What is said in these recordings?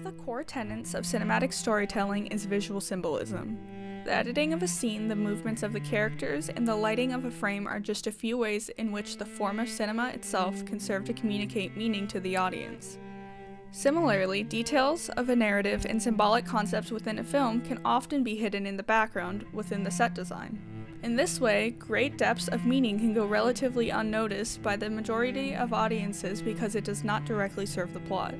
of the core tenets of cinematic storytelling is visual symbolism. The editing of a scene, the movements of the characters, and the lighting of a frame are just a few ways in which the form of cinema itself can serve to communicate meaning to the audience. Similarly, details of a narrative and symbolic concepts within a film can often be hidden in the background within the set design. In this way, great depths of meaning can go relatively unnoticed by the majority of audiences because it does not directly serve the plot.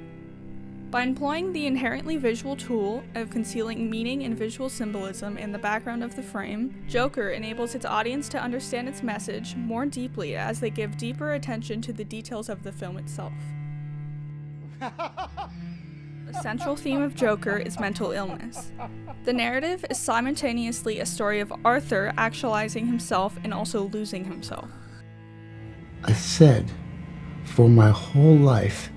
By employing the inherently visual tool of concealing meaning and visual symbolism in the background of the frame, Joker enables its audience to understand its message more deeply as they give deeper attention to the details of the film itself. The central theme of Joker is mental illness. The narrative is simultaneously a story of Arthur actualizing himself and also losing himself. I said, for my whole life,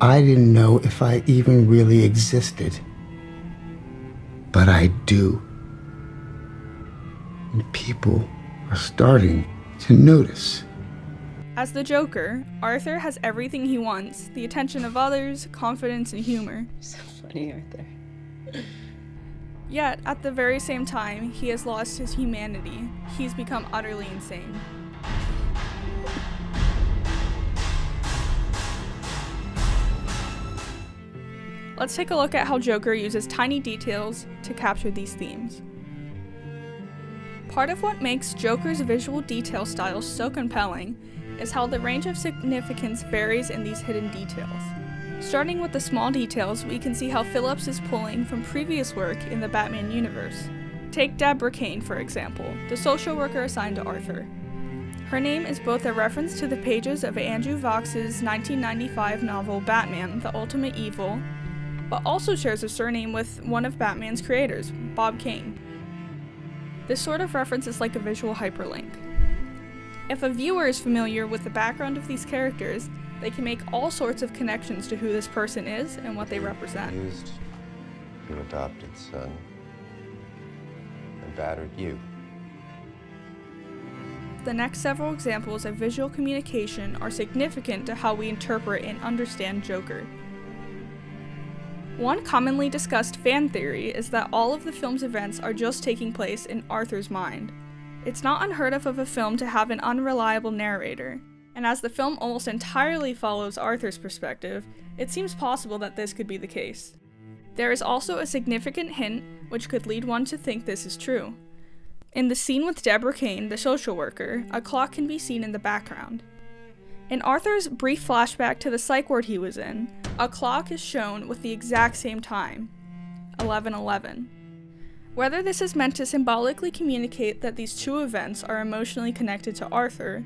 I didn't know if I even really existed. But I do. And people are starting to notice. As the Joker, Arthur has everything he wants: the attention of others, confidence, and humor. So funny, Arthur. Yet, at the very same time, he has lost his humanity. He's become utterly insane. Let's take a look at how Joker uses tiny details to capture these themes. Part of what makes Joker's visual detail style so compelling is how the range of significance varies in these hidden details. Starting with the small details, we can see how Phillips is pulling from previous work in the Batman universe. Take Deborah Kane, for example, the social worker assigned to Arthur. Her name is both a reference to the pages of Andrew Vaux's 1995 novel Batman: The Ultimate Evil, but also shares a surname with one of Batman's creators, Bob Kane. This sort of reference is like a visual hyperlink. If a viewer is familiar with the background of these characters, they can make all sorts of connections to who this person is and what they represent. Used your adopted son and battered you. The next several examples of visual communication are significant to how we interpret and understand Joker. One commonly discussed fan theory is that all of the film's events are just taking place in Arthur's mind. It's not unheard of a film to have an unreliable narrator, and as the film almost entirely follows Arthur's perspective, it seems possible that this could be the case. There is also a significant hint which could lead one to think this is true. In the scene with Deborah Kane, the social worker, a clock can be seen in the background. In Arthur's brief flashback to the psych ward he was in, a clock is shown with the exact same time, 11:11. Whether this is meant to symbolically communicate that these two events are emotionally connected to Arthur,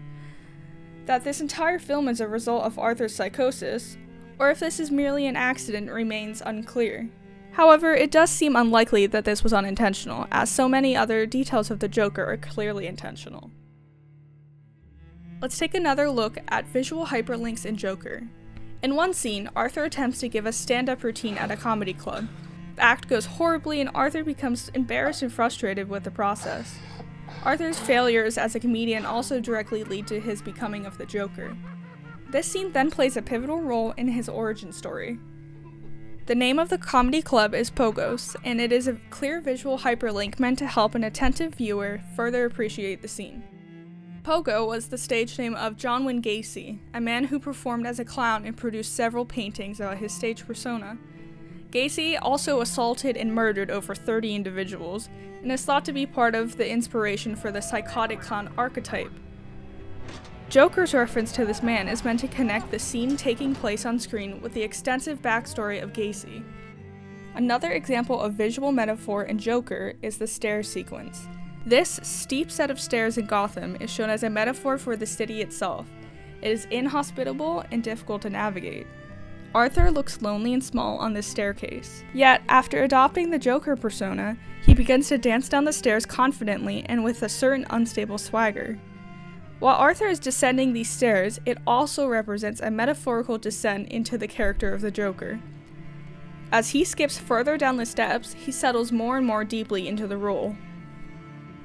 that this entire film is a result of Arthur's psychosis, or if this is merely an accident remains unclear. However, it does seem unlikely that this was unintentional, as so many other details of the Joker are clearly intentional. Let's take another look at visual hyperlinks in Joker. In one scene, Arthur attempts to give a stand-up routine at a comedy club. The act goes horribly and Arthur becomes embarrassed and frustrated with the process. Arthur's failures as a comedian also directly lead to his becoming of the Joker. This scene then plays a pivotal role in his origin story. The name of the comedy club is Pogos, and it is a clear visual hyperlink meant to help an attentive viewer further appreciate the scene. Pogo was the stage name of John Wayne Gacy, a man who performed as a clown and produced several paintings about his stage persona. Gacy also assaulted and murdered over 30 individuals, and is thought to be part of the inspiration for the psychotic clown archetype. Joker's reference to this man is meant to connect the scene taking place on screen with the extensive backstory of Gacy. Another example of visual metaphor in Joker is the stairs sequence. This steep set of stairs in Gotham is shown as a metaphor for the city itself. It is inhospitable and difficult to navigate. Arthur looks lonely and small on this staircase. Yet, after adopting the Joker persona, he begins to dance down the stairs confidently and with a certain unstable swagger. While Arthur is descending these stairs, it also represents a metaphorical descent into the character of the Joker. As he skips further down the steps, he settles more and more deeply into the role.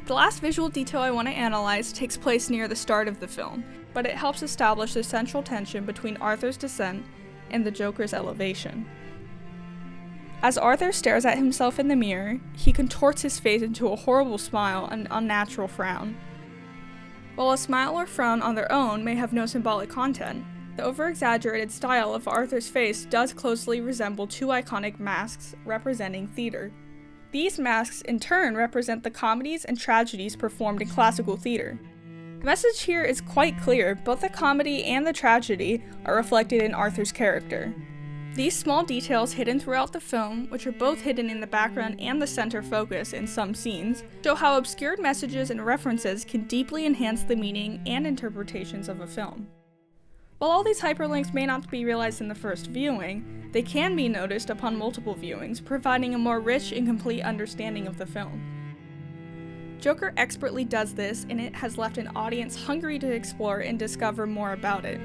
The last visual detail I want to analyze takes place near the start of the film, but it helps establish the central tension between Arthur's descent and the Joker's elevation. As Arthur stares at himself in the mirror, he contorts his face into a horrible smile and unnatural frown. While a smile or frown on their own may have no symbolic content, the over-exaggerated style of Arthur's face does closely resemble two iconic masks representing theater. These masks in turn represent the comedies and tragedies performed in classical theater. The message here is quite clear: both the comedy and the tragedy are reflected in Arthur's character. These small details hidden throughout the film, which are both hidden in the background and the center focus in some scenes, show how obscured messages and references can deeply enhance the meaning and interpretations of a film. While all these hyperlinks may not be realized in the first viewing, they can be noticed upon multiple viewings, providing a more rich and complete understanding of the film. Joker expertly does this, and it has left an audience hungry to explore and discover more about it.